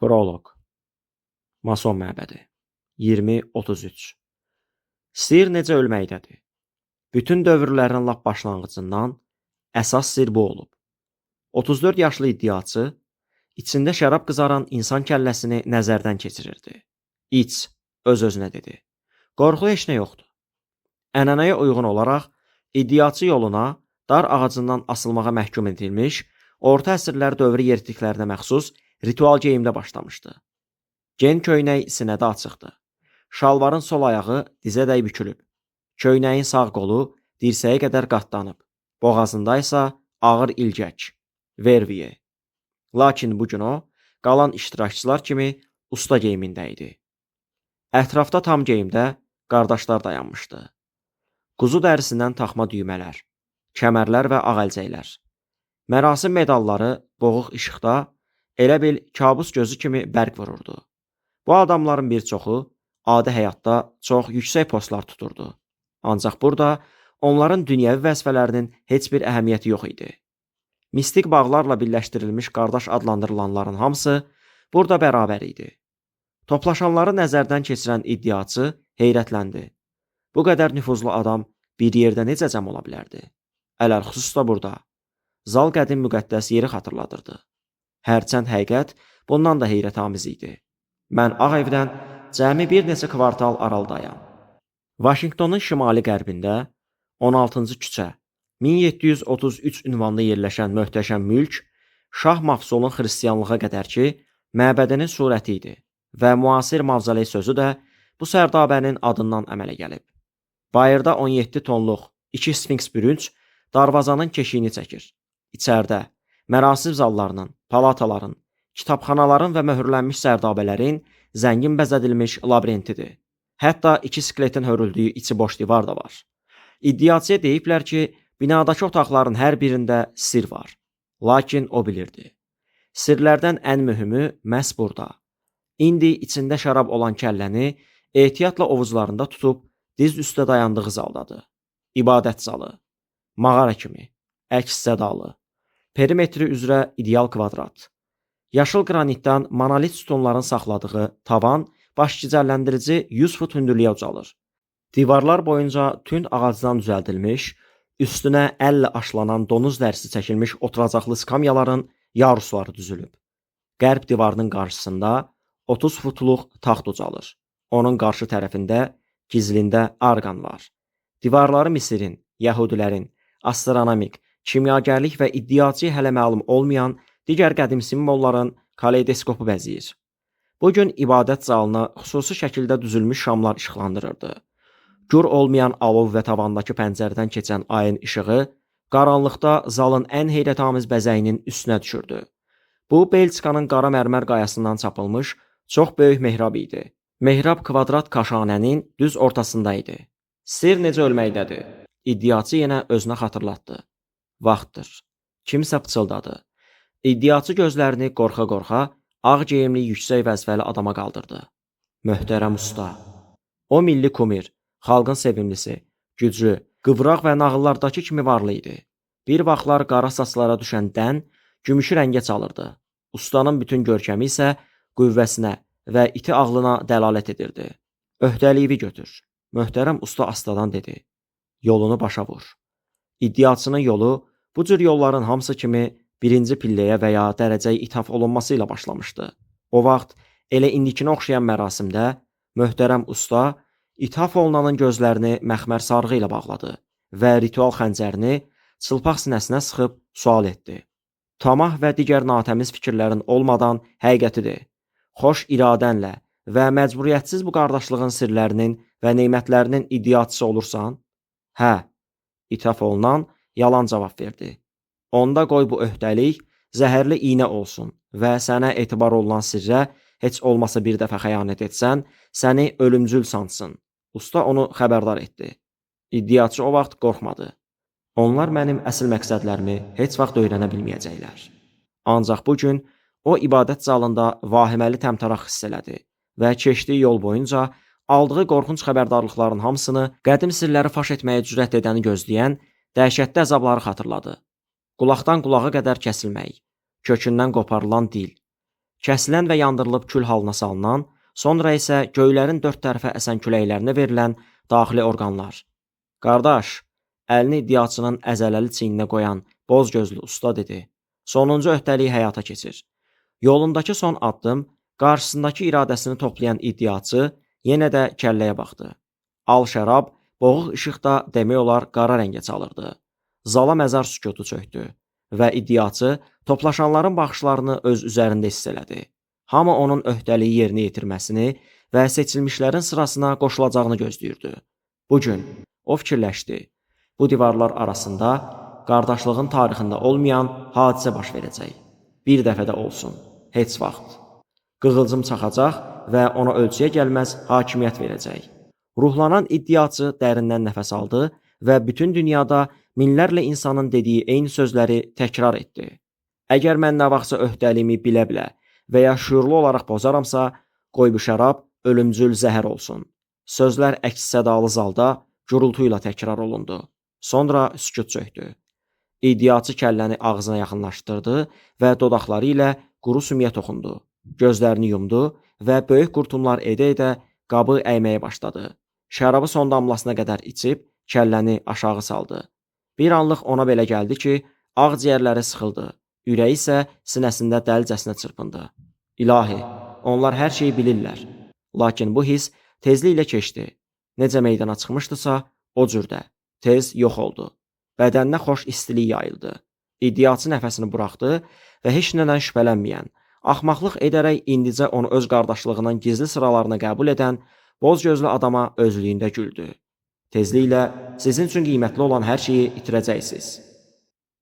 Proloq. Mason məbədi. 20-33. Sir necə ölməkdədir? Bütün dövrlərin lap başlanğıcından əsas sir bu olub. 34 yaşlı iddiaçı içində şərab qızaran insan kəlləsini nəzərdən keçirirdi. İç, öz-özünə dedi. Qorxu heç nə yoxdur. Ənənəyə uyğun olaraq iddiaçı yoluna dar ağacından asılmağa məhkum edilmiş, orta əsrlər dövrü yeritliklərinə məxsus ritual geyimdə başlamışdı. Gen köynək sinədə açıqdı. Şalvarın sol ayağı dizədək bükülüb. Köynəyin sağ qolu dirsəyə qədər qatlanıb. Boğazında isə ağır ilgək, verviye. Lakin bugün o, qalan iştirakçılar kimi usta geyimində idi. Ətrafda tam geyimdə qardaşlar dayanmışdı. Quzu dərisindən taxma düymələr, kəmərlər və ağ əlcəklər. Mərasim medalları boğuq işıqda elə bil kabus gözü kimi bərq vururdu. Bu adamların bir çoxu adi həyatda çox yüksək postlar tuturdu. Ancaq burada onların dünyəvi vəzifələrinin heç bir əhəmiyyəti yox idi. Mistik bağlarla birləşdirilmiş qardaş adlandırılanların hamısı burada bərabər idi. Toplaşanları nəzərdən keçirən iddiaçı heyrətləndi. Bu qədər nüfuzlu adam bir yerdə necə cəm ola bilərdi? Ələlxüsus da burada. Zal qədim müqəddəs yeri xatırladırdı. Hərçənd həqiqət bundan da heyrətamiz idi. Mən Ağ Evdən cəmi bir neçə kvartal araldayam. Vaşinqtonun şimali-qərbində 16-cı küçə 1733 ünvanlı yerləşən möhtəşəm mülk Şah Mafsulun xristianlığa qədərki məbədinin surəti idi və müasir mavzoley sözü də bu sərdabənin adından əmələ gəlib. Bayırda 17 tonluq 2 sfinks bürünc darvazanın keşiyini çəkir. İçəridə mərasim zallarının, palataların, kitabxanaların və möhürlənmiş sərdabələrin zəngin bəzədilmiş labirentidir. Hətta 2 skeletin hörüldüyü içi boş divar da var. İddiaçıya deyiblər ki, binadakı otaqların hər birində sir var. Lakin o bilirdi. Sirlərdən ən mühümü məhz burada. İndi içində şərab olan kəlləni ehtiyatla ovuclarında tutub diz üstə dayandığı zaldadır. İbadət zalı. Mağara kimi. Əks sədalı. Perimetri üzrə ideal kvadrat. Yaşıl qranitdən monolit sütunların saxladığı tavan başgicərləndirici 100 fut hündürlüyə ucalır. Divarlar boyunca tünd ağacdan düzəldilmiş, üstünə əllə aşlanan donuz dərisi çəkilmiş oturacaqlı skamyaların yarusları düzülüb. Qərb divarının qarşısında 30 futluq taxt ucalır. Onun qarşı tərəfində gizlində arqan var. Divarları Misirin, Yəhudilərin, astronomik, kimyagərlik və iddiaçı hələ məlum olmayan digər qədim simvolların kaleidoskopu bəzəyir. Bugün ibadət zalına xüsusi şəkildə düzülmüş şamlar işıqlandırırdı. Gür olmayan alov və tavandakı pəncərədən keçən ayın işığı qaranlıqda zalın ən heyrətamiz bəzəyinin üstünə düşürdü. Bu, Belçikanın qara mərmər qayasından çapılmış çox böyük mehrab idi. Mehrab kvadrat kaşanənin düz ortasında idi. Sir necə ölməkdədir? İddiaçı yenə özünə xatırlatdı. Vaxtdır. Kimsə pıçıldadı. İddiaçı gözlərini qorxa-qorxa ağ geyimli yüksək vəzifəli adama qaldırdı. Möhtərəm usta. O milli kumir, xalqın sevimlisi, güclü, qıvraq və nağıllardakı kimi varlı idi. Bir vaxtlar qara saçlara düşən dən gümüşü rəngə çalırdı. Ustanın bütün görkəmi isə qüvvəsinə və iti ağlına dəlalət edirdi. Öhdəliyi götür. Möhtərəm usta astadan dedi. Yolunu başa vur. İddiaçının yolu bu cür yolların hamısı kimi birinci pilləyə və ya dərəcəyə ithaf olunması ilə başlamışdı. O vaxt elə indikinə oxşayan mərasimdə möhtərəm usta ithaf olunanın gözlərini məxmər sarğı ilə bağladı və ritual xəncərini çılpaq sinəsinə sıxıb sual etdi. Tamah və digər natəmiz fikirlərin olmadan həqiqətidir. Xoş iradənlə və məcburiyyətsiz bu qardaşlığın sirlərinin və neymətlərinin iddiaçısı olursan? Hə, ithaf olunan yalan cavab verdi. Onda qoy bu öhdəlik zəhərli iynə olsun və sənə etibar olunan sirrə heç olmasa bir dəfə xəyanət etsən, səni ölümcül sansın. Usta onu xəbərdar etdi. İddiaçı o vaxt qorxmadı. Onlar mənim əsl məqsədlərimi heç vaxt öyrənə bilməyəcəklər. Ancaq bugün o ibadət zalında vahiməli təmtəraq hiss elədi və keçdiyi yol boyunca aldığı qorxunc xəbərdarlıqların hamısını qədim sirləri faş etməyə cürət edəni gözləyən dəhşətli əzabları xatırladı. Qulaqdan qulağa qədər kəsilmək, kökündən qoparılan dil, kəsilən və yandırılıb kül halına salınan, sonra isə göylərin dörd tərəfə əsən küləklərinə verilən daxili orqanlar. Qardaş, əlini iddiaçının əzələli çiyninə qoyan boz gözlü usta dedi. Sonuncu öhdəliyi həyata keçir. Yolundakı son addım qarşısındakı iradəsini toplayan iddiaçı yenə də kəlləyə baxdı. Al şərab boğuq işıqda demək olar qara rəngə çalırdı. Zala məzar sükutu çökdü və iddiaçı toplaşanların baxışlarını öz üzərində hiss elədi. Hamı onun öhdəliyi yerinə yetirməsini və seçilmişlərin sırasına qoşulacağını gözləyirdi. Bu gün o fikirləşdi. Bu divarlar arasında qardaşlığın tarixində olmayan hadisə baş verəcək. Bir dəfə də olsun, heç vaxt. Qığılcım çaxacaq və ona ölçüyə gəlməz hakimiyyət verəcək. Ruhlanan iddiaçı dərindən nəfəs aldı və bütün dünyada minlərlə insanın dediyi eyni sözləri təkrar etdi. Əgər mən nə vaxtsa öhdəliyimi bilə-bilə və ya şüurlu olaraq pozaramsa, qoy bu şərab ölümcül zəhər olsun. Sözlər əks-sədalı zalda gurultu ilə təkrar olundu. Sonra sükut çökdü. İddiaçı kəlləni ağzına yaxınlaşdırdı və dodaqları ilə quru sümüyə toxundu. Gözlərini yumdu və böyük qurtumlar edə-edə qabı əyməyə başladı. Şərabı son damlasına qədər içib kəlləni aşağı saldı. Bir anlıq ona belə gəldi ki, ağciyərləri sıxıldı. Ürəyi isə sinəsində dəlicəsinə çırpındı. İlahi, onlar hər şeyi bilirlər. Lakin bu his tezliklə keçdi. Necə meydana çıxmışdısa, o cürdə. Tez yox oldu. Bədəninə xoş istilik yayıldı. İddiaçı nəfəsini buraxdı və heç nədən şübhələnməyən, axmaqlıq edərək indicə onu öz qardaşlığının gizli sıralarına qəbul edən boz gözlü adama özlüyündə güldü. Tezliklə sizin üçün qiymətli olan hər şeyi itirəcəksiniz.